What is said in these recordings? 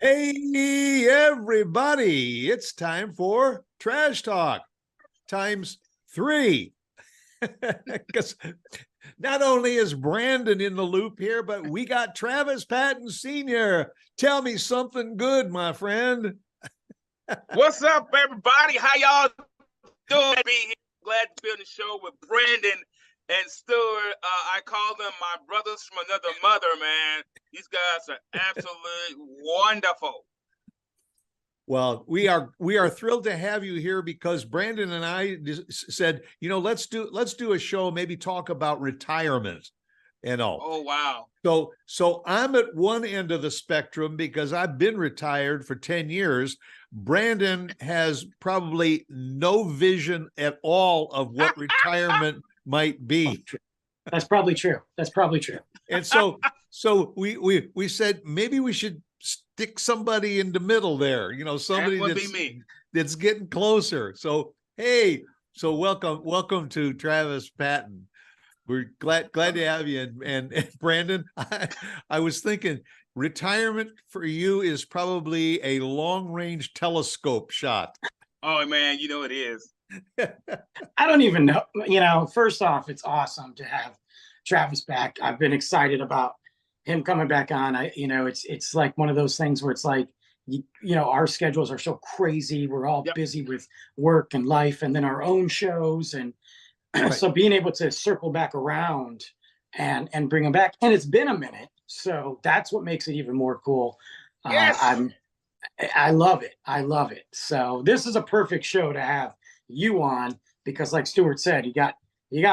Hey, everybody, it's time for Trash Talk times 3. Because not only is Brandon in the loop here, but we got Travis Patton Sr. Tell me something good, my friend. What's up, everybody? How y'all doing? Glad to be on the show with Brandon and Stuart. I call them my brothers from another mother, man. These guys are absolutely wonderful. Well, we are thrilled to have you here because Brandon and I said, let's do a show, maybe talk about retirement and all. Oh, wow. So I'm at one end of the spectrum because I've been retired for 10 years. Brandon has probably no vision at all of what retirement might be. That's probably true. And so we said maybe we should stick somebody in the middle there, somebody that's getting closer. So hey, welcome to Travis Patton. We're glad to have you. And Brandon, I was thinking retirement for you is probably a long-range telescope shot. Oh man, it is. I don't even know. First off, it's awesome to have Travis back. I've been excited about him coming back on. It's like one of those things where it's like, our schedules are so crazy. We're all busy with work and life and then our own shows. And right. So being able to circle back around and bring him back, and it's been a minute. So that's what makes it even more cool. Yes. I love it. So this is a perfect show to have you on because like Stuart said, you got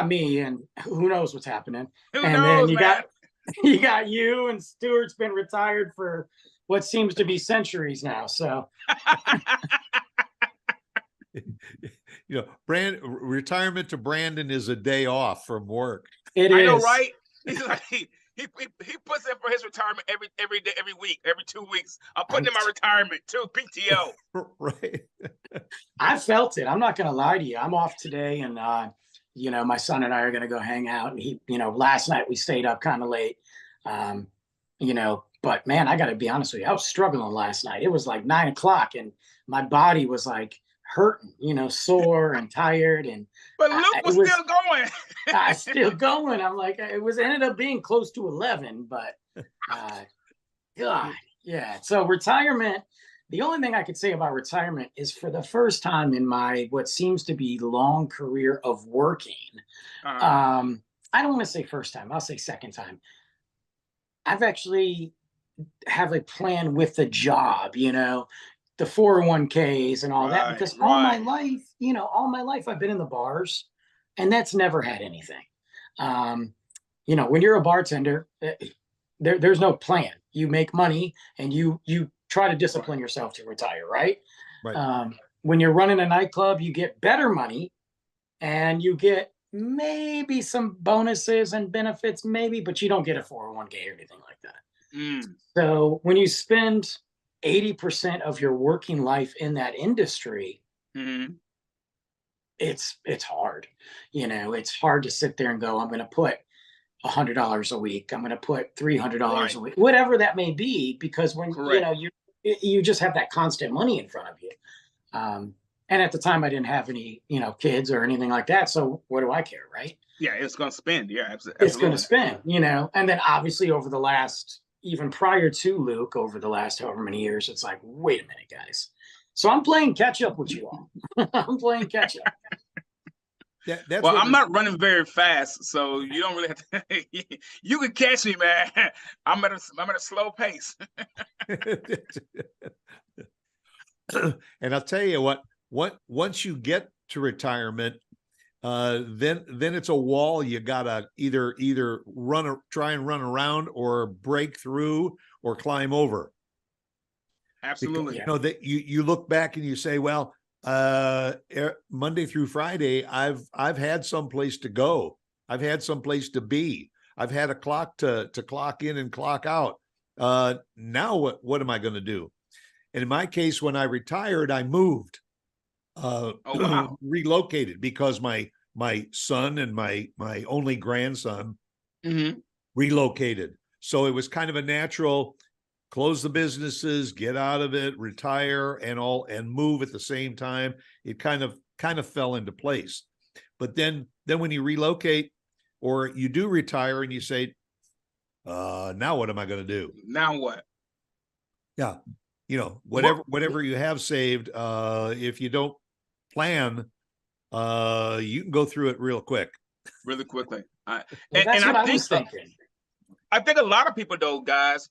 me and who knows what's happening. Then you got you, and Stuart's been retired for what seems to be centuries now. So, retirement to Brandon is a day off from work. I know, right? He's like, he puts in for his retirement every day, every week, every 2 weeks. I'm putting in my retirement too, PTO. Right. I felt it. I'm not going to lie to you. I'm off today, and my son and I are going to go hang out. And he, last night we stayed up kind of late, but man, I got to be honest with you. I was struggling last night. It was like 9 o'clock and my body was like hurting, sore and tired. But Luke was still going. I still going. I'm like, it ended up being close to 11, but God, yeah. So retirement, the only thing I could say about retirement is for the first time in my what seems to be long career of working, I don't want to say first time, I'll say second time. I've actually have a plan with the job, the 401ks and all that, because all my life I've been in the bars and that's never had anything. When you're a bartender, there's no plan. You make money and you try to discipline yourself to retire, right? When you're running a nightclub, you get better money and you get maybe some bonuses and benefits, maybe, but you don't get a 401k or anything like that. So when you spend 80% of your working life in that industry, it's hard. It's hard to sit there and go, I'm going to put $100 a week. I'm going to put $300 a week, whatever that may be, because when you just have that constant money in front of you. And at the time I didn't have any, kids or anything like that. So what do I care? Right. Yeah. It's going to spend. Yeah. Absolutely. It's going to spend, and then obviously over the last, even prior to Luke, over the last however many years, it's like, wait a minute, guys. So I'm playing catch up with you all. I'm playing catch up. Well, I'm not running very fast, so you don't really have to. You can catch me, man. I'm at a slow pace. And I'll tell you what. Once you get to retirement, then it's a wall you gotta either try and run around or break through or climb over. Absolutely. Because, that you look back and you say, well, Monday through Friday, I've had some place to go. I've had some place to be. I've had a clock to clock in and clock out. Now what am I going to do? And in my case, when I retired, I moved, relocated because my son and my only grandson relocated. So it was kind of a natural close the businesses, get out of it, retire, and move at the same time. It kind of fell into place. But then when you relocate or you do retire and you say, now what am I going to do? Now what? Yeah. Whatever you have saved, if you don't plan, you can go through it real quick. Really quickly. That's what I was thinking. I think a lot of people, though, guys,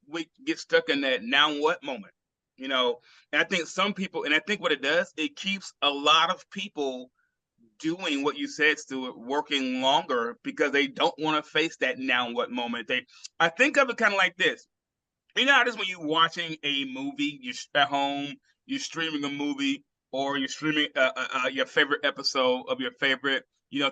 we get stuck in that now what moment, and I think some people, and I think what it does, it keeps a lot of people doing what you said, Stuart, working longer because they don't want to face that now what moment. I think of it kind of like this. How it is when you're watching a movie, you're at home, you're streaming a movie, or you're streaming your favorite episode of your favorite,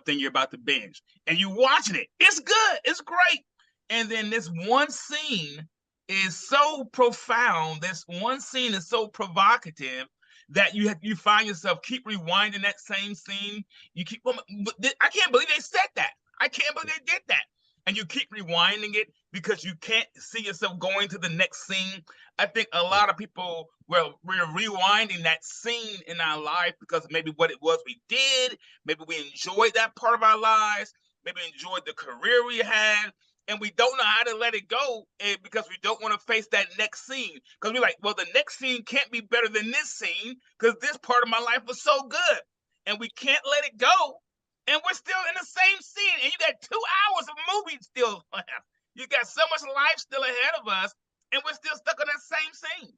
thing you're about to binge, and you're watching it. It's good. It's great. And then this one scene is so profound. This one scene is so provocative that you find yourself keep rewinding that same scene. You keep, I can't believe they said that. I can't believe they did that. And you keep rewinding it because you can't see yourself going to the next scene. I think a lot of people, we're rewinding that scene in our life because maybe what it was we did, maybe we enjoyed that part of our lives, maybe enjoyed the career we had, and we don't know how to let it go because we don't want to face that next scene. Because we're like, well, the next scene can't be better than this scene because this part of my life was so good. And we can't let it go. And we're still in the same scene. And you got 2 hours of movie still left. You got so much life still ahead of us. And we're still stuck on that same scene.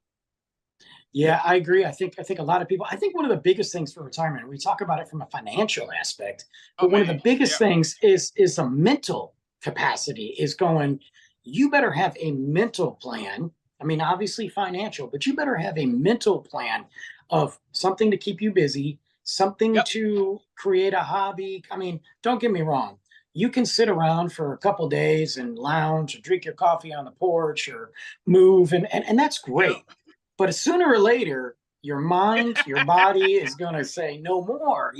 Yeah, I agree. I think a lot of people, I think one of the biggest things for retirement, we talk about it from a financial aspect, but one of the biggest things is a mental capacity, is going, you better have a mental plan. I mean, obviously financial, but you better have a mental plan of something to keep you busy, something to create a hobby. I mean, don't get me wrong. You can sit around for a couple of days and lounge or drink your coffee on the porch or move, and that's great. But sooner or later, your mind, your body is going to say no more,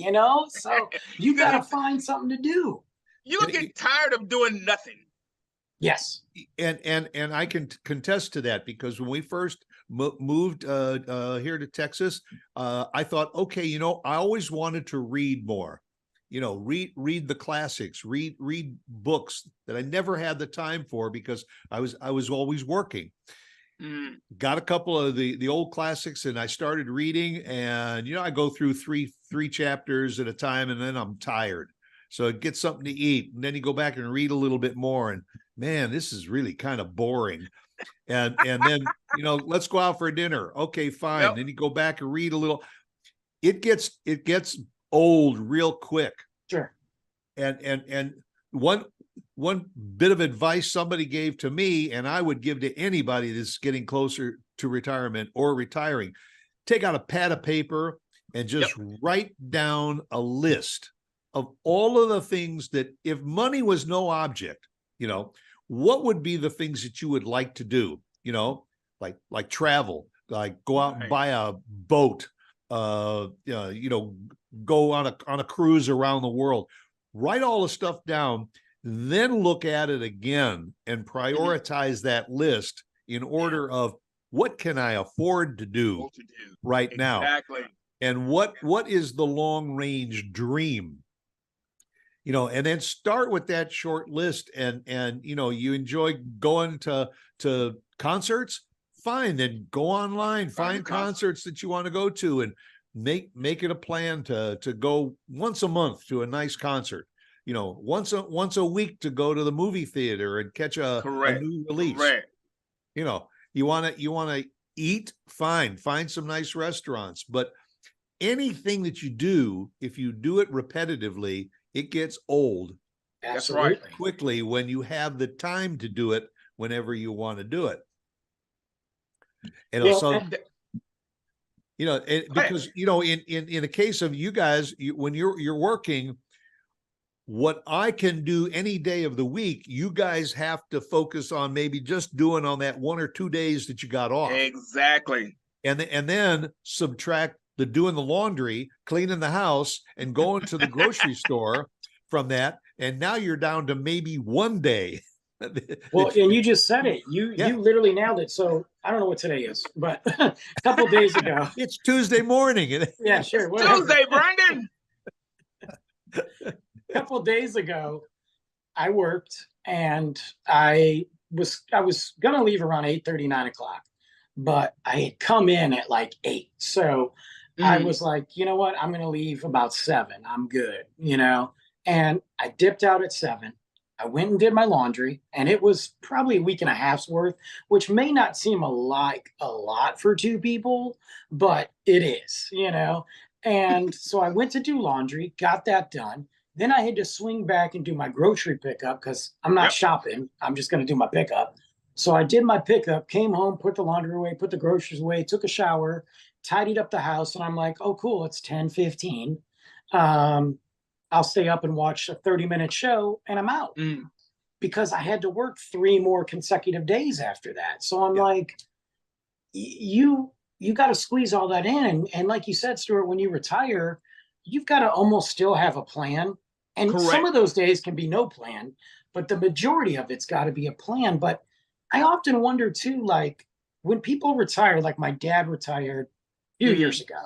So you got to find something to do. You'll get tired of doing nothing. Yes. And I can contest to that, because when we first moved here to Texas, I thought, okay, I always wanted to read more, read the classics, read books that I never had the time for because I was always working. Got a couple of the old classics and I started reading, and I go through three chapters at a time and then I'm tired. So get something to eat, and then you go back and read a little bit more, and man, this is really kind of boring. And then let's go out for dinner. Okay, fine. Yep. Then you go back and read a little. It gets old real quick. Sure. And one bit of advice somebody gave to me, and I would give to anybody that's getting closer to retirement or retiring: take out a pad of paper and just write down a list of all of the things that, if money was no object, what would be the things that you would like to do, like travel, like go out and buy a boat, go on a cruise around the world. Write all the stuff down, then look at it again and prioritize that list in order of what can I afford to do right now? Exactly. And what is the long range dream? And then start with that short list, and you enjoy going to concerts, fine, then go online, find concerts that you want to go to, and make it a plan to go once a month to a nice concert, once a week to go to the movie theater and catch a new release. Correct. You want to eat, fine, find some nice restaurants, but anything that you do, if you do it repetitively, it gets old. That's right. Quickly when you have the time to do it whenever you want to do it. And because in the case of you guys, when you're working, what I can do any day of the week, you guys have to focus on maybe just doing on that 1 or 2 days that you got off. Exactly. And then subtract the doing the laundry, cleaning the house, and going to the grocery store from that. And now you're down to maybe 1 day. Well, and you just said it. You literally nailed it. So I don't know what today is, but a couple of days ago. It's Tuesday morning. Yeah, sure. Whatever. Tuesday, Brandon. A couple of days ago, I worked and I was gonna leave around 8:30, 9 o'clock, but I had come in at like 8. So I was like, you know what? I'm gonna leave about 7. I'm good, And I dipped out at 7. I went and did my laundry, and it was probably a week and a half's worth, which may not seem like a lot for 2 people, but it is, And so I went to do laundry, got that done. Then I had to swing back and do my grocery pickup because I'm not shopping. I'm just going to do my pickup. So I did my pickup, came home, put the laundry away, put the groceries away, took a shower, tidied up the house. And I'm like, oh, cool. It's 10:15. I'll stay up and watch a 30-minute show and I'm out because I had to work 3 more consecutive days after that. So I'm like, you got to squeeze all that in. And like you said, Stuart, when you retire, you've got to almost still have a plan. And some of those days can be no plan, but the majority of it's got to be a plan. But I often wonder too, like when people retire, like my dad retired a few years ago,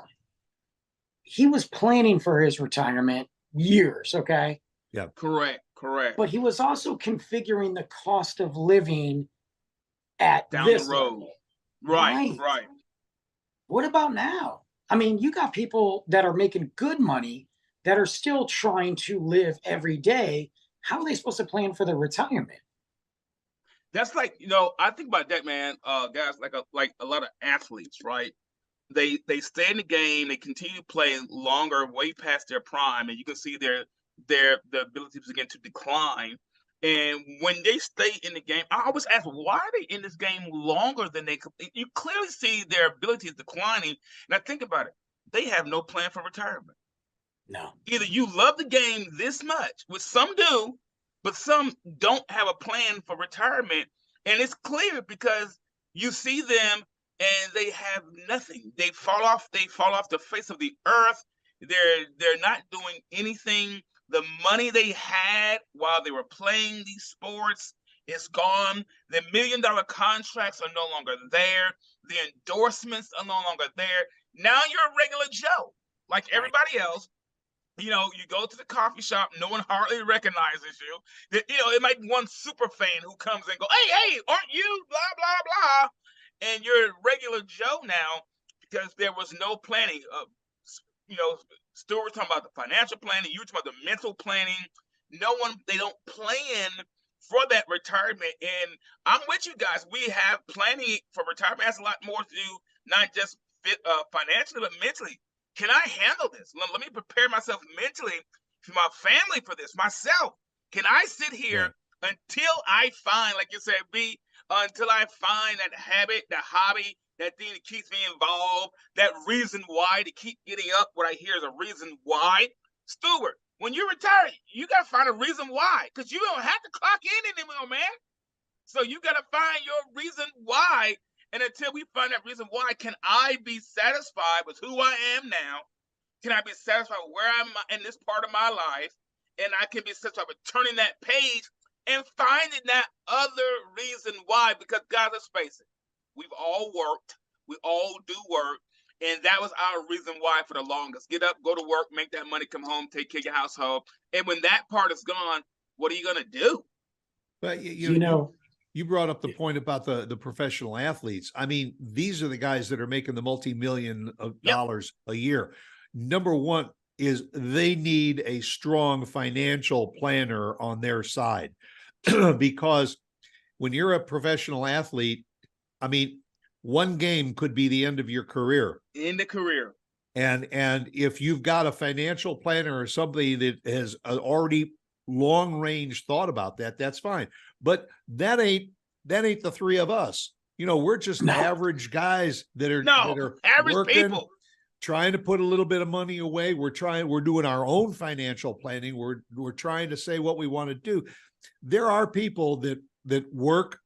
he was planning for his retirement years. Okay. Yeah. Correct. But he was also configuring the cost of living at down this the road. level. Right. What about now? I mean, you got people that are making good money that are still trying to live every day. How are they supposed to plan for their retirement? That's like, I think about that, man. Guys, like a lot of athletes, right? They stay in the game, they continue to play longer, way past their prime, and you can see their abilities begin to decline. And when they stay in the game, I always ask, why are they in this game longer than they could? You clearly see their ability is declining. And I think about it, they have no plan for retirement. No. Either you love the game this much, which some do, but some don't have a plan for retirement. And it's clear because you see them and they have nothing. They fall off the face of the earth. They're not doing anything. The money they had while they were playing these sports is gone. The $1 million contracts are no longer there. The endorsements are no longer there. Now you're a regular Joe, like everybody else. You go to the coffee shop, no one hardly recognizes you. It might be one super fan who comes and go, hey, aren't you blah, blah, blah. And you're a regular Joe now because there was no planning. Stuart was talking about the financial planning. You were talking about the mental planning. They don't plan for that retirement. And I'm with you guys. We have planning for retirement. It has a lot more to do, not just financially, but mentally. Can I handle this? Let me prepare myself mentally for my family for this, myself. Can I sit here until I find, like you said, until I find that habit, that hobby, that thing that keeps me involved, that reason why to keep getting up, what I hear is a reason why. Stuart, when you retire, you got to find a reason why, because you don't have to clock in anymore, man. So you got to find your reason why. And until we find that reason why, can I be satisfied with who I am now? Can I be satisfied with where I'm in this part of my life? And I can be satisfied with turning that page and finding that other reason why. Because guys, let's face it, we've all worked. We all do work. And that was our reason why for the longest. Get up, go to work, make that money, come home, take care of your household. And when that part is gone, what are you going to do? But you brought up the point about the professional athletes. I mean, these are the guys that are making the multi-million of dollars a year. Number one is they need a strong financial planner on their side because when you're a professional athlete, I mean, one game could be the end of your career. In the career. And if you've got a financial planner or somebody that has already long range thought about that, that's fine. But that ain't the 3 of us. We're just average guys that are average working, people trying to put a little bit of money away. We're doing our own financial planning. We're trying to say what we want to do. There are people that work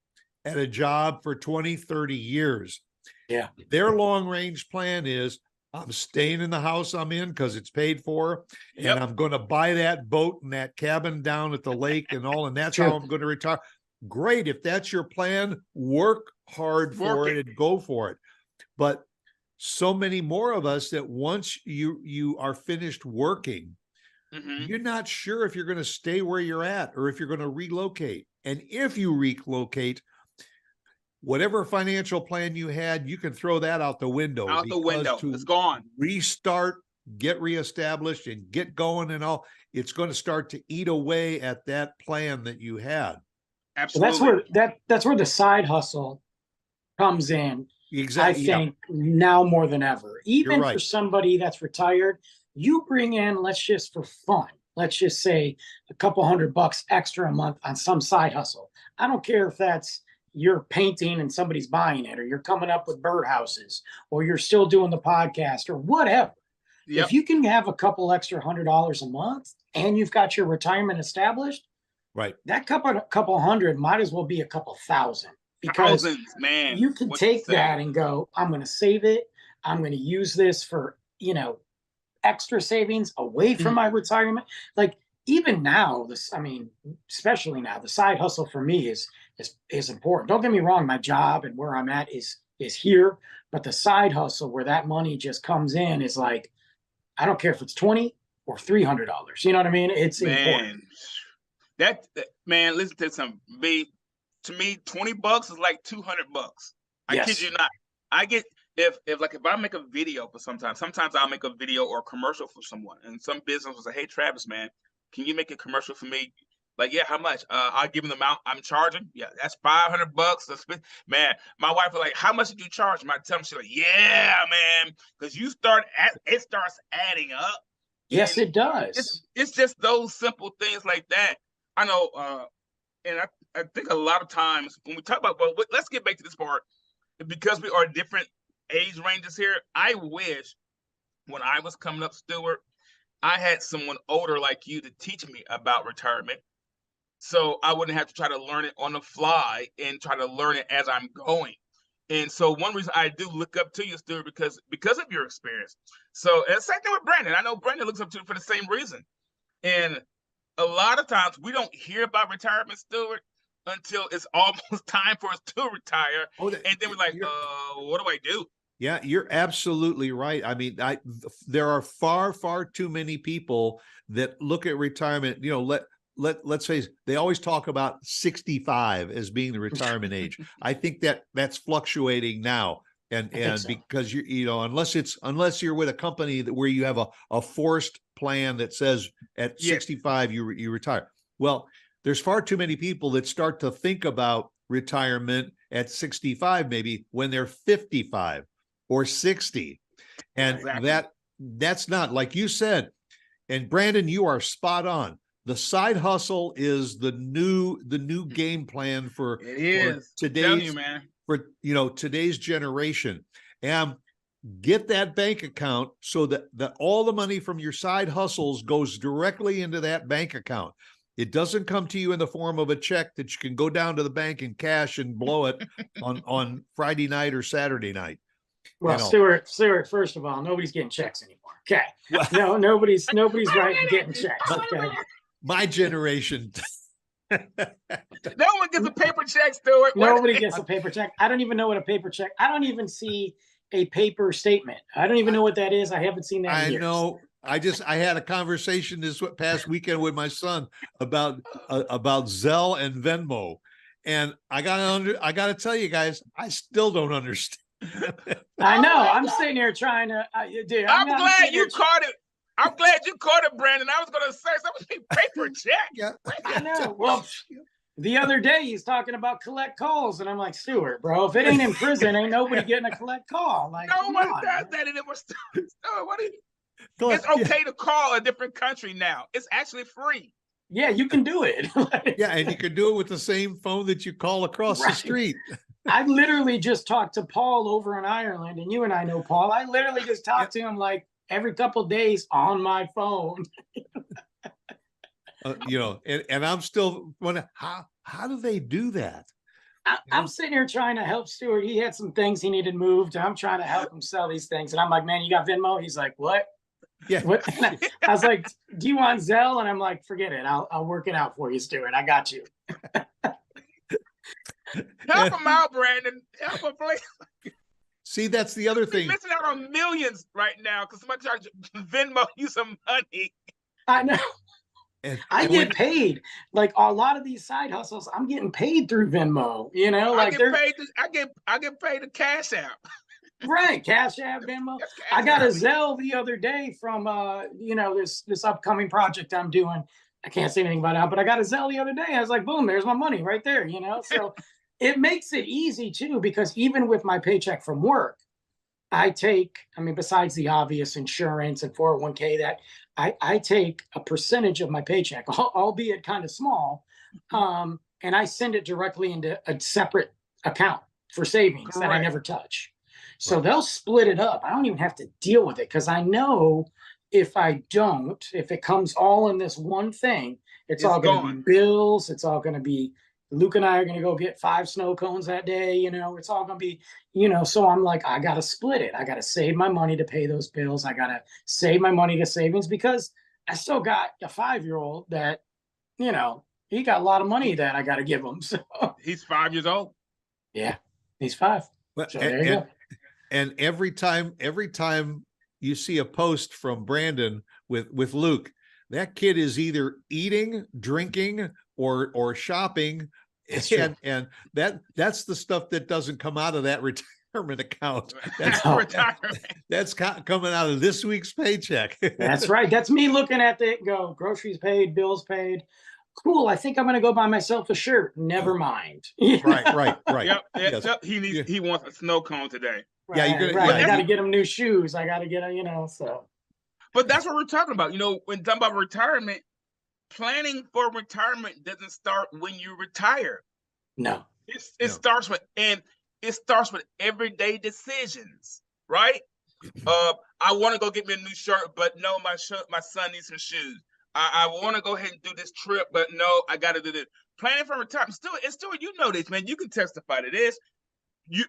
at a job for 20, 30 years. Yeah. Their long range plan is, I'm staying in the house I'm in because it's paid for, and I'm going to buy that boat and that cabin down at the lake and all, and that's how I'm going to retire. great. If that's your plan, work hard for it and go for it. But so many more of us that once you are finished working, you're not sure if you're going to stay where you're at or if you're going to relocate. And if you relocate, whatever financial plan you had, you can throw that out the window. It's gone. Restart, get reestablished, and get going and all. It's going to start to eat away at that plan that you had. Absolutely. That's where the side hustle comes in. Exactly. I think now more than ever. Even for somebody that's retired, you bring in, let's just for fun, let's just say a couple $100 extra a month on some side hustle. I don't care if that's you're painting and somebody's buying it, or you're coming up with birdhouses, or you're still doing the podcast, or whatever. Yep. If you can have a couple extra $100 a month and you've got your retirement established, right? That couple hundred might as well be a couple thousand, because man, you can take that and go, I'm going to save it. I'm going to use this for, extra savings away from my retirement. Like even now, especially now, the side hustle for me is important. Don't get me wrong. My job and where I'm at is here, but the side hustle where that money just comes in is like, I don't care if it's $20 or $300. You know what I mean? It's important. Man, listen to something. To me, $20 is like $200. I kid you not. I get if I make a video for sometimes I'll make a video or a commercial for someone, and some business will say, "Hey, Travis, man, can you make a commercial for me?" Like, yeah, how much? I'll give them the amount I'm charging. Yeah, that's $500. Man, my wife was like, "How much did you charge?" I tell them, she's like, "Yeah, man," because it starts adding up. Yes, it does. It's just those simple things like that. I know, and I think a lot of times when we talk about, well, let's get back to this part, because we are different age ranges here. I wish when I was coming up, Stuart, I had someone older like you to teach me about retirement, so I wouldn't have to try to learn it on the fly and try to learn it as I'm going. And so one reason I do look up to you, Stuart, because of your experience. So, and same thing with Brandon. I know Brandon looks up to you for the same reason. And a lot of times we don't hear about retirement, Stuart, until it's almost time for us to retire. And then we're like, what do I do? Yeah, you're absolutely right. I mean, there are far, far too many people that look at retirement. Let's say they always talk about 65 as being the retirement age. I think that's fluctuating now. And so. Because unless you're with a company where you have a forced plan that says at 65 you retire. Well, there's far too many people that start to think about retirement at 65, maybe when they're 55 or 60. And that's not, like you said, and Brandon, you are spot on. The side hustle is the new game plan for today's today's generation. And get that bank account so that all the money from your side hustles goes directly into that bank account. It doesn't come to you in the form of a check that you can go down to the bank and cash and blow it on Friday night or Saturday night. Well, Stuart, first of all, nobody's getting checks anymore. Okay. Well, no, nobody's writing getting checks. Okay. My generation. No one gets a paper check, Stuart. Nobody gets a paper check. I don't even know what a paper check. I don't even see a paper statement. I don't even know what that is. I haven't seen that in years. I know. I had a conversation this past weekend with my son about Zelle and Venmo, and I gotta tell you guys, I still don't understand. I know. I'm sitting here trying to. I'm glad you caught it. I'm glad you caught it, Brandon. I was gonna say something paper check. Yeah, I know. Well, the other day he's talking about collect calls, and I'm like, Stuart, bro, if it ain't in prison, ain't nobody getting a collect call. Like, no one does that anymore. Stuart, what are you? It's okay to call a different country now. It's actually free. Yeah, you can do it. Yeah, and you can do it with the same phone that you call across the street. I literally just talked to Paul over in Ireland, and you and I know Paul. I literally just talked to him like every couple of days on my phone. And I'm still wondering, how do they do that? I'm sitting here trying to help Stuart. He had some things he needed moved. I'm trying to help him sell these things. And I'm like, man, you got Venmo? He's like, what? Yeah. What? I was like, do you want Zelle? And I'm like, forget it. I'll work it out for you, Stuart. I got you. Help him out, Brandon. Help him, please. See, that's the other thing. Missing out on millions right now because somebody tried to Venmo you some money. I know. I get paid. Like a lot of these side hustles, I'm getting paid through Venmo. You know, like I get paid to Cash App. Right, Cash App, Venmo. I got a Zelle the other day from you know, this upcoming project I'm doing. I can't say anything about it, but I got a Zelle the other day. I was like, boom, there's my money right there. You know, so it makes it easy too, because even with my paycheck from work, I take, I mean, besides the obvious insurance and 401k, that I take a percentage of my paycheck, albeit kind of small, and I send it directly into a separate account for savings that I never touch. So they'll split it up. I don't even have to deal with it because I know if it comes all in this one thing, it's all going to be bills. It's all going to be, Luke and I are going to go get 5 snow cones that day. You know, it's all going to be, you know, so I'm like, I got to split it. I got to save my money to pay those bills. I got to save my money to savings because I still got a 5-year-old that, you know, he got a lot of money that I got to give him. So he's 5 years old. Yeah, he's 5. But, so there you go. And every time you see a post from Brandon with Luke, that kid is either eating, drinking, or shopping. And that's the stuff that doesn't come out of that retirement account. That's coming out of this week's paycheck. That's right. That's me looking at it, go, groceries paid, bills paid. Cool. I think I'm going to go buy myself a shirt. Never mind. Right. Yep. Yes. He wants a snow cone today. Yeah, I got to get him new shoes. I got to get him, you know, so. But that's what we're talking about. You know, when talking about retirement, planning for retirement doesn't start when you retire. No. It starts with everyday decisions, right? I want to go get me a new shirt, but no, my son needs some shoes. I want to go ahead and do this trip, but no, I got to do this. Planning for retirement. Still, you know this, man. You can testify to this. You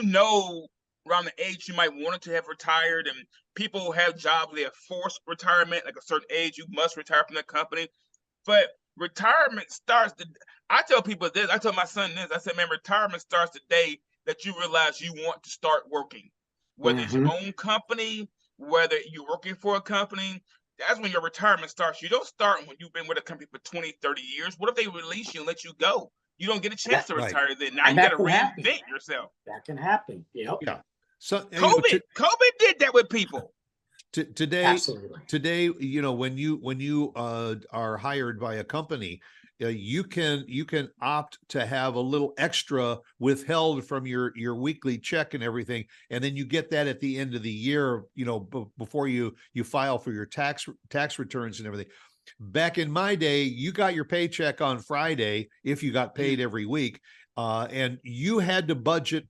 know around the age you might want to have retired, and people who have jobs, they have forced retirement, like a certain age, you must retire from the company. But retirement starts I tell people this, I tell my son this, I said, man, retirement starts the day that you realize you want to start working. Whether it's your own company, whether you're working for a company, that's when your retirement starts. You don't start when you've been with a company for 20, 30 years. What if they release you and let you go? You don't get a chance to retire then. Now you got to reinvent yourself. That can happen. Yep. Yeah. So COVID did that with people. Today, you know, when you are hired by a company, you can opt to have a little extra withheld from your weekly check and everything, and then you get that at the end of the year, you know, before you file for your tax returns and everything. Back in my day, you got your paycheck on Friday if you got paid every week, and you had to budget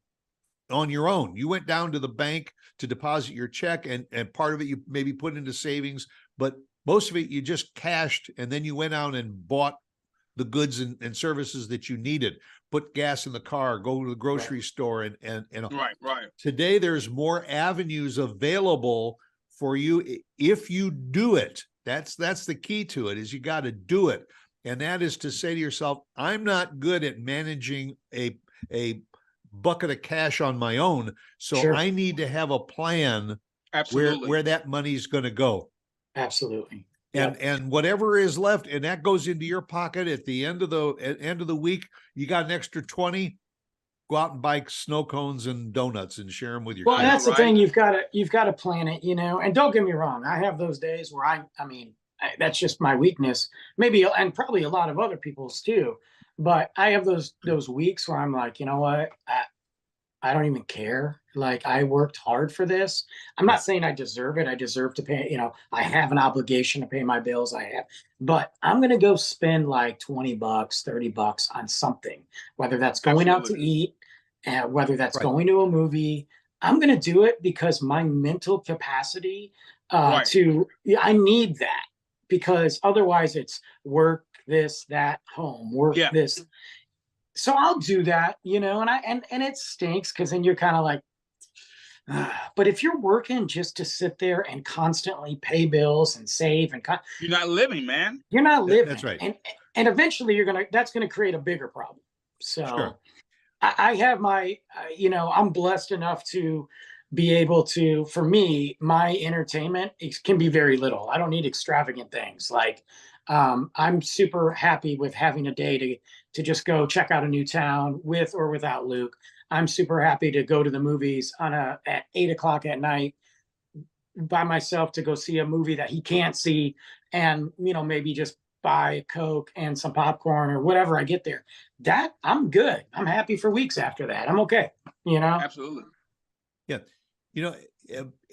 on your own. You went down to the bank to deposit your check, and part of it you maybe put into savings, but most of it you just cashed, and then you went out and bought the goods and services that you needed, put gas in the car, go to the grocery store, and right. Today there's more avenues available for you if you do it. That's the key to it, is you got to do it. And that is to say to yourself, I'm not good at managing a bucket of cash on my own, so I need to have a plan where that money's going to go. Absolutely. And whatever is left, and that goes into your pocket at the end of the week, you got an extra 20, go out and buy snow cones and donuts and share them with your kids. That's the thing, you've got to plan it, you know. And don't get me wrong, I have those days where I mean, that's just my weakness, maybe, and probably a lot of other people's too. But I have those weeks where I'm like, you know what, I don't even care. Like, I worked hard for this. I'm not saying I deserve it. I deserve to pay, you know, I have an obligation to pay my bills. But I'm going to go spend like $20, $30 on something, whether that's going out to eat, whether that's going to a movie. I'm going to do it because my mental capacity I need that, because otherwise it's work, this, that, home, work, this. So I'll do that, you know, and it stinks because then you're kind of like, but if you're working just to sit there and constantly pay bills and save and you're not living, man. You're not living. That's right. And eventually that's going to create a bigger problem. So Sure. I have my, I'm blessed enough to be able to, for me, my entertainment can be very little. I don't need extravagant things. Like, I'm super happy with having a day to just go check out a new town with or without Luke. I'm super happy to go to the movies at 8 o'clock at night by myself to go see a movie that he can't see, and maybe just buy a Coke and some popcorn or whatever I get there. That I'm good. I'm happy for weeks after that. I'm okay. Absolutely. Yeah.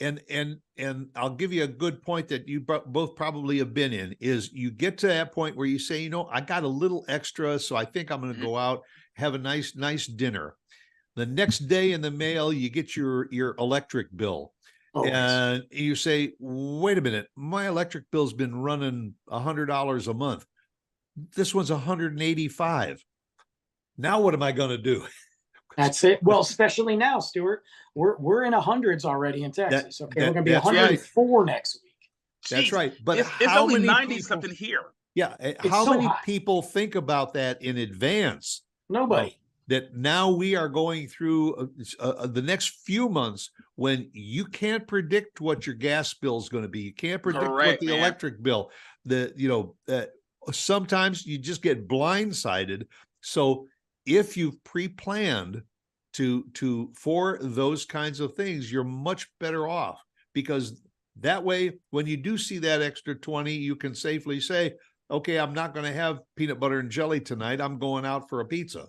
And I'll give you a good point that you both probably have been in, is you get to that point where you say, I got a little extra, so I think I'm going to go out, have a nice dinner. The next day in the mail, you get your electric bill. Always. And you say, wait a minute, my electric bill's been running $100 a month. This one's $185. Now what am I going to do? That's it. Well, especially now, Stuart, we're in hundreds already in Texas. We're going to be 104 next week. That's Jeez. right. But it's only 90 something here. Yeah. How many people think about that in advance? Nobody. That now we are going through the next few months when you can't predict what your gas bill is going to be. You can't predict what the electric bill. Sometimes you just get blindsided. So if you've pre-planned for those kinds of things, you're much better off, because that way, when you do see that extra 20, you can safely say, okay, I'm not going to have peanut butter and jelly tonight. I'm going out for a pizza.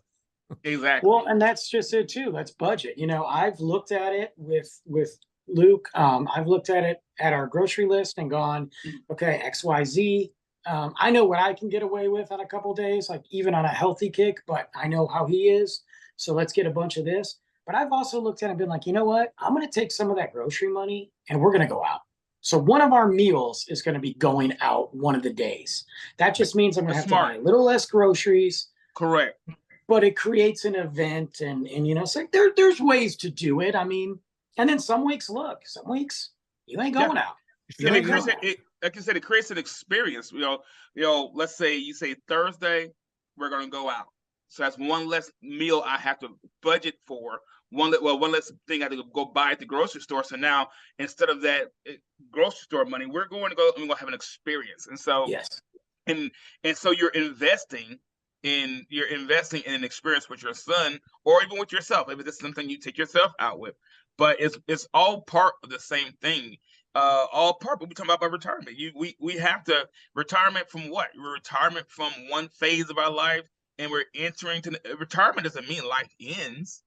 Exactly. Well, and that's just it too. That's budget. I've looked at it with Luke. I've looked at it at our grocery list and gone, okay, XYZ. I know what I can get away with on a couple of days, like even on a healthy kick, but I know how he is. So let's get a bunch of this. But I've also looked at it and been like, you know what? I'm going to take some of that grocery money and we're going to go out. So one of our meals is going to be going out one of the days. That just means I'm going to have to buy a little less groceries. Correct. But it creates an event, and it's like there's ways to do it. I mean, and then some weeks you ain't going out. Like you said, it creates an experience. Let's say you say Thursday, we're gonna go out. So that's one less meal I have to budget for. One less thing I have to go buy at the grocery store. So now instead of that grocery store money, we're going to have an experience. And so yes, and so you're investing in an experience with your son, or even with yourself. Maybe this is something you take yourself out with, but it's all part of the same thing. All part. But we talking about retirement. We have to retirement from what? Retirement from one phase of our life, and we're entering to retirement. Doesn't mean life ends.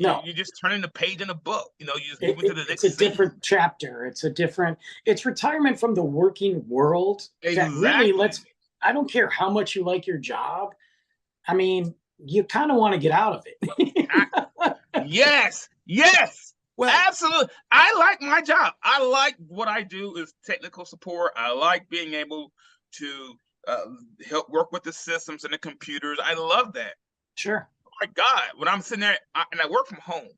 No, you're just turning the page in a book. You just move into the next. It's a different chapter. It's retirement from the working world. Exactly. That really I don't care how much you like your job. I mean, you kind of want to get out of it. Yes. Well, absolutely. I like my job. I like what I do is technical support. I like being able to help work with the systems and the computers. I love that. Sure. Oh my God, when I'm sitting there and I work from home,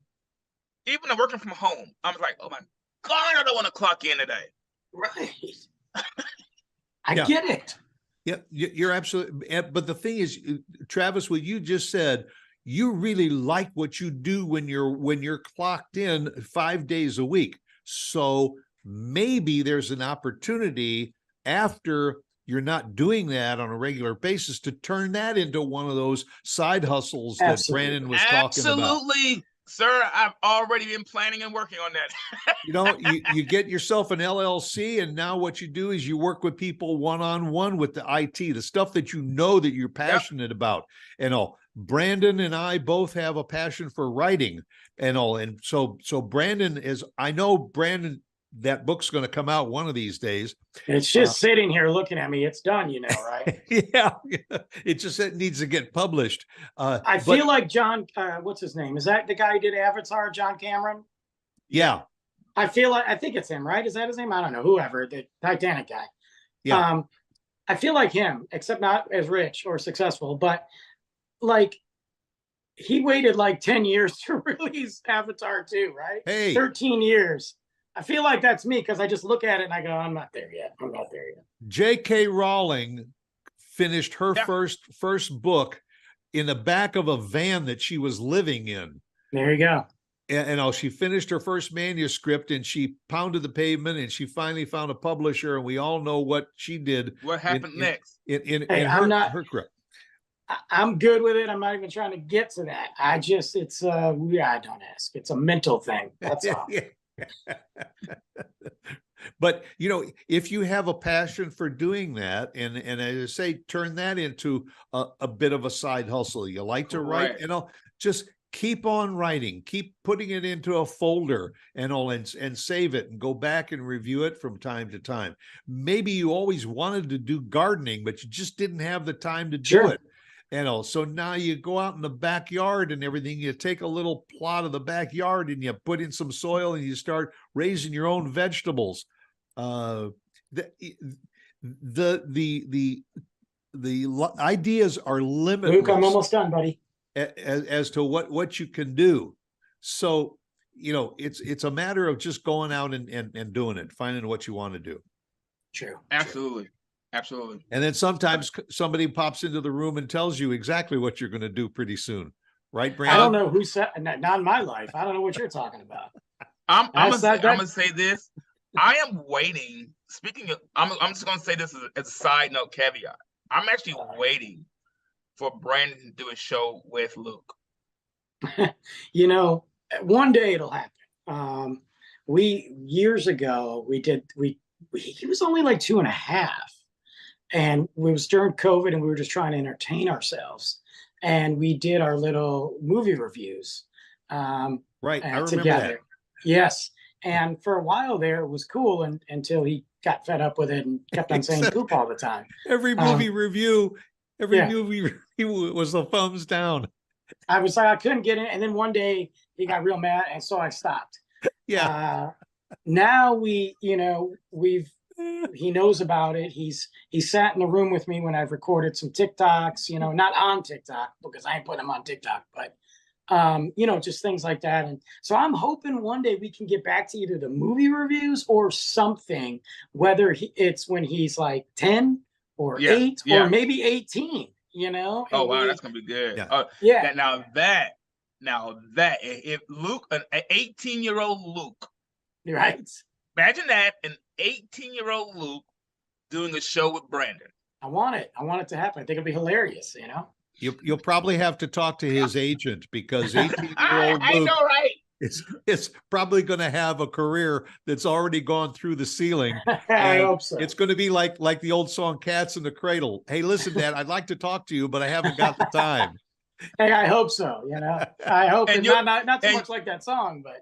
even when I'm working from home, I'm like, oh my God, I don't want to clock in today. Right. I get it. Yeah, you're absolutely. But the thing is, Travis, what you just said, you really like what you do when you're clocked in 5 days a week. So maybe there's an opportunity after you're not doing that on a regular basis to turn that into one of those side hustles that Brandon was talking about. Absolutely. Sir, I've already been planning and working on that. You get yourself an LLC, and now what you do is you work with people one-on-one with the IT, the stuff that that you're passionate about. And Brandon and I both have a passion for writing and all. And so Brandon I know Brandon, that book's going to come out one of these days. It's just sitting here looking at me. It's done, right? Yeah. It needs to get published. I feel like John, what's his name? Is that the guy who did Avatar, John Cameron? Yeah. I think it's him, right? Is that his name? I don't know. Whoever, the Titanic guy. Yeah. I feel like him, except not as rich or successful, but like he waited like 10 years to release Avatar 2, right? Hey. 13 years. I feel like that's me because I just look at it and I go, I'm not there yet. J.K. Rowling finished her first book in the back of a van that she was living in. There you go. And she finished her first manuscript and she pounded the pavement and she finally found a publisher, and we all know what she did. What happened next? In her career. I'm good with it. I'm not even trying to get to that. Don't ask. It's a mental thing. That's all. But if you have a passion for doing that, and as I say, turn that into a bit of a side hustle. You like to write, just keep on writing, keep putting it into a folder and save it and go back and review it from time to time. Maybe you always wanted to do gardening, but you just didn't have the time to do it. So now you go out in the backyard and everything, you take a little plot of the backyard and you put in some soil and you start raising your own vegetables. The ideas are limitless. Luke, I'm almost done, buddy. As to what you can do. So, it's a matter of just going out and doing it, finding what you want to do. True. Absolutely. Absolutely. And then sometimes somebody pops into the room and tells you exactly what you're going to do pretty soon. Right, Brandon? I don't know who said, not in my life. I don't know what you're talking about. I'm going to say this. I am waiting. Speaking of, I'm just going to say this as a side note caveat. I'm actually waiting for Brandon to do a show with Luke. One day it'll happen. Years ago, he was only like 2.5. And it was during COVID and we were just trying to entertain ourselves. And we did our little movie reviews. Right. I remember together. that. Yes. And for a while there, it was cool until he got fed up with it and kept on saying poop all the time. Every movie review was a thumbs down. I was like, I couldn't get in. And then one day he got real mad. And so I stopped. Yeah. Now he knows about it. He sat in the room with me when I've recorded some TikToks, not on TikTok because I ain't putting them on TikTok, but just things like that. And so I'm hoping one day we can get back to either the movie reviews or something, whether it's when he's like 10 or 8 or maybe 18, Oh, wow, that's gonna be good. Yeah. Now that if Luke, an 18-year-old Luke, right? Imagine that, an 18-year-old Luke doing a show with Brandon. I want it to happen. I think it'll be hilarious, You'll probably have to talk to his agent because 18-year-old I Luke know, right? It's probably going to have a career that's already gone through the ceiling. I hope so. It's going to be like the old song "Cats in the Cradle." Hey, listen, Dad, I'd like to talk to you, but I haven't got the time. Hey, I hope so. I hope it's not so much like that song, but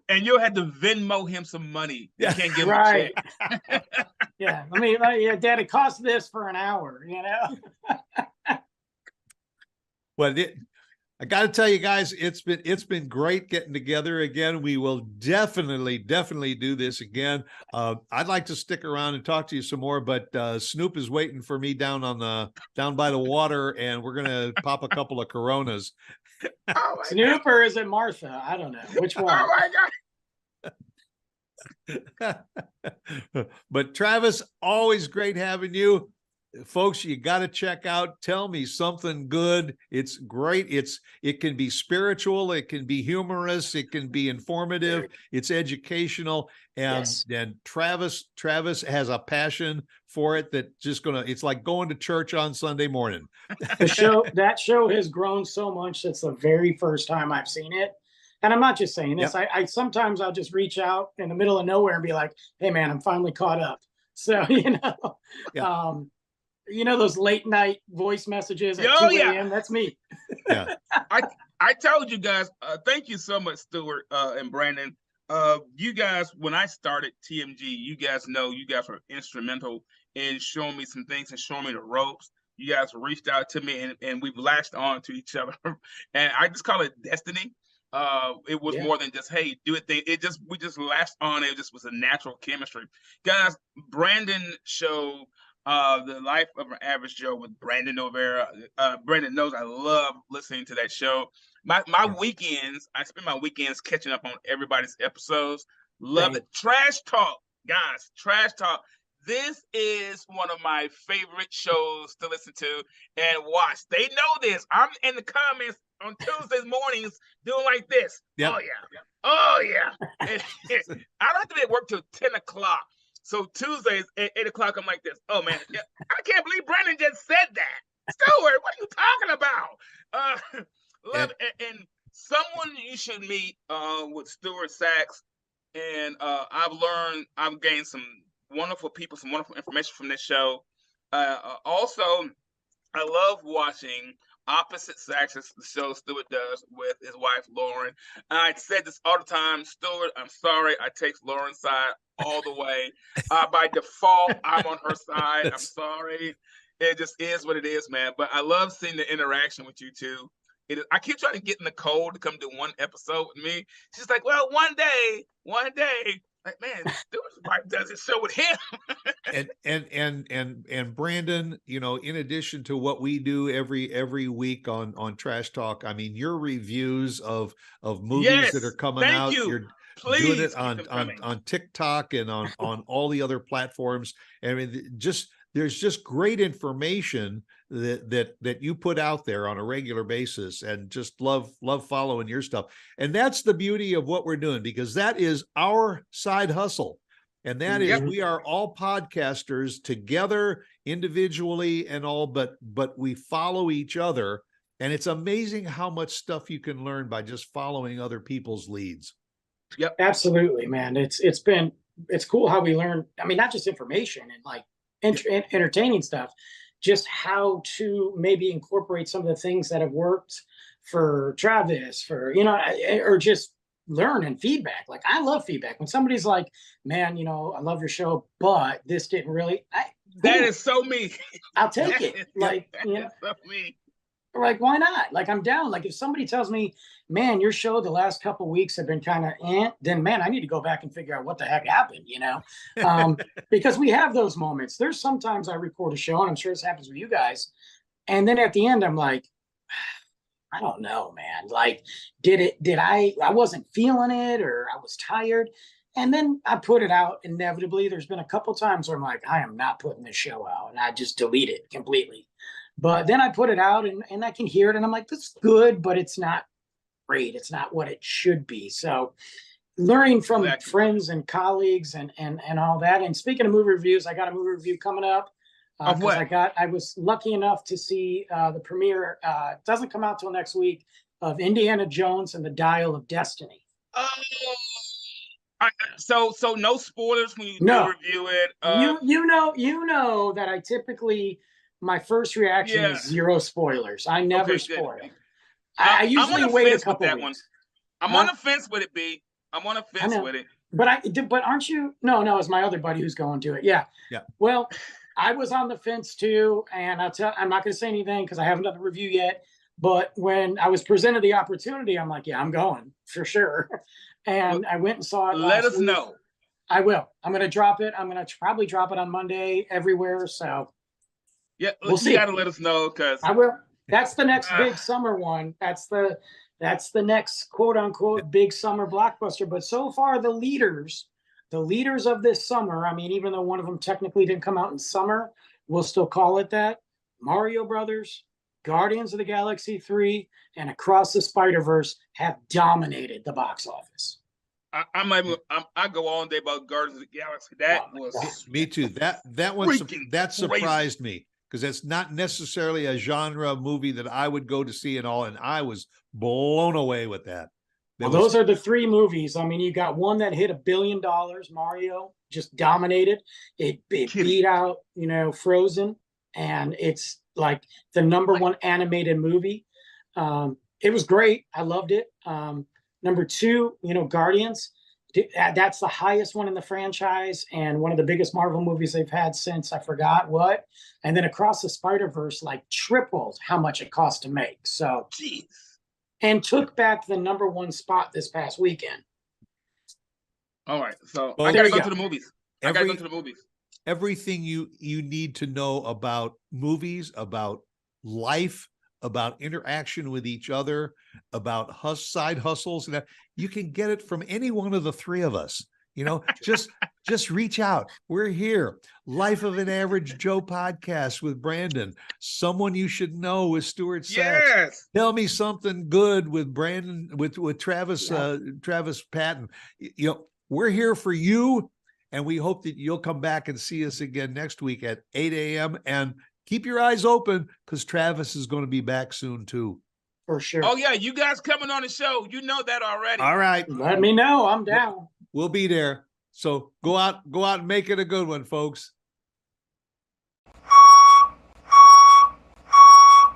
And you'll have to Venmo him some money. You can't give him right. a check. Yeah, Dad, it costs this for an hour. Well, I got to tell you guys, it's been great getting together again. We will definitely do this again. I'd like to stick around and talk to you some more, but Snoop is waiting for me down by the water, and we're gonna pop a couple of Coronas. Snoop or is it Martha? I don't know which one. Oh my God! But Travis, always great having you. Folks, you got to check out Tell Me Something Good. It's great. It can be spiritual, it can be humorous, it can be informative, it's educational, and Travis has a passion for it that it's like going to church on Sunday morning. That show has grown so much since the very first time I've seen it. And I'm not just saying this. Yep. I sometimes I'll just reach out in the middle of nowhere and be like, "Hey man, I'm finally caught up." So those late night voice messages at 2 a.m. That's me. Yeah. I told you guys, thank you so much, Stuart and Brandon. You guys, when I started TMG, you guys were instrumental in showing me some things and showing me the ropes. You guys reached out to me and we've latched on to each other. And I just call it destiny. It was more than just, hey, do it thing. We just latched on. It just was a natural chemistry. Guys, Brandon showed The Life of an Average Joe with Brandon Novara. Brandon knows I love listening to that show. My weekends, I spend my weekends catching up on everybody's episodes. Love it. Trash Talk, guys. Trash Talk. this is one of my favorite shows to listen to and watch. They know this. I'm in the comments on Tuesdays mornings doing like this. Yep. Oh, yeah. Oh, yeah. And I don't have to be at work till 10 o'clock. So Tuesdays at 8 o'clock, I'm like this. Oh, man. I can't believe Brandon just said that. Stuart, what are you talking about? Love and someone you should meet with Stuart Sax. And I've gained some wonderful people, some wonderful information from this show. Also, I love watching Opposite Sexes, the show Stuart does with his wife, Lauren. I said this all the time, Stuart, I'm sorry, I take Lauren's side all the way. By default, I'm on her side. I'm sorry. It just is what it is, man. But I love seeing the interaction with you two. I keep trying to get Nicole to come do one episode with me. She's like, well, one day. Like, man, Stuart's wife does this show with him. and Brandon, you know, in addition to what we do every week on Trash Talk, I mean, your reviews of movies that are coming out, you're doing it on TikTok and on all the other platforms. I mean, there's just great information that you put out there on a regular basis, and just love following your stuff. And that's the beauty of what we're doing, because that is our side hustle. And that is, we are all podcasters together individually and all, but we follow each other. And it's amazing how much stuff you can learn by just following other people's leads. Yep. Absolutely, man. It's cool how we learn. I mean, not just information and like entertaining stuff, just how to maybe incorporate some of the things that have worked for Travis, for, you know, or just learn and feedback. Like, I love feedback. When somebody's like, man, you know, I love your show, but this didn't really, that is so me. I'll take it. Like, you know, so me. Like, why not? Like, I'm down. Like, if somebody tells me, man, your show the last couple of weeks have been kind of then, man, I need to go back and figure out what the heck happened, you know? Because we have those moments. There's sometimes I record a show, and I'm sure this happens with you guys, and then at the end, I'm like, I don't know, man. Like, I wasn't feeling it, or I was tired. And then I put it out. Inevitably, there's been a couple times where I'm like, I am not putting this show out, and I just delete it completely. But then I put it out, and I can hear it, and I'm like, this is good, but it's not great. It's not what it should be. So learning from friends and colleagues and all that. And speaking of movie reviews, I got a movie review coming up. Of what? I was lucky enough to see the premiere. It doesn't come out till next week, of Indiana Jones and the Dial of Destiny. Oh. So no spoilers when you do review it. You know that I typically, my first reaction is zero spoilers. I never spoil. I usually wait a couple weeks. I'm on the fence with it, B. I'm on the fence with it. But aren't you? No, it's my other buddy who's going to it. Yeah. Well, I was on the fence too, and I'm not going to say anything because I haven't done the review yet. But when I was presented the opportunity, I'm like, yeah, I'm going for sure. And I went and saw it. Let us know. I will. I'm going to drop it. I'm going to probably drop it on Monday everywhere. So. Yeah, we'll see. You gotta let us know, because I will. That's the next big summer one. That's the next quote unquote big summer blockbuster. But so far, the leaders of this summer, I mean, even though one of them technically didn't come out in summer, we'll still call it that. Mario Brothers, Guardians of the Galaxy 3, and Across the Spider-Verse have dominated the box office. I go all day about Guardians of the Galaxy. That was me too. That one surprised me, because it's not necessarily a genre movie that I would go to see and all, and I was blown away with that. Those are the three movies. I mean, you got one that hit $1 billion, Mario, just dominated. It beat out, you know, Frozen, and it's like the #1 animated movie. It was great. I loved it. Number 2, you know, Guardians. That's the highest one in the franchise, and one of the biggest Marvel movies they've had since I forgot what. And then Across the Spider-Verse like tripled how much it cost to make. So, jeez. And took back the #1 spot this past weekend. All right, so I gotta go to the movies. I gotta go to the movies. Everything you need to know about movies, about life, about interaction with each other, about side hustles, and that, you can get it from any one of the three of us. You know, just just reach out. We're here. Life of an Average Joe podcast with Brandon. Someone you should know with Stuart Sax. Yes. Tell me something good with Brandon, with Travis, Travis Patton. You know, we're here for you, and we hope that you'll come back and see us again next week at 8 a.m. And keep your eyes open because Travis is going to be back soon too. For sure. Oh yeah, you guys coming on the show. You know that already. All right. Let me know. I'm down. We'll be there. So go out and make it a good one, folks.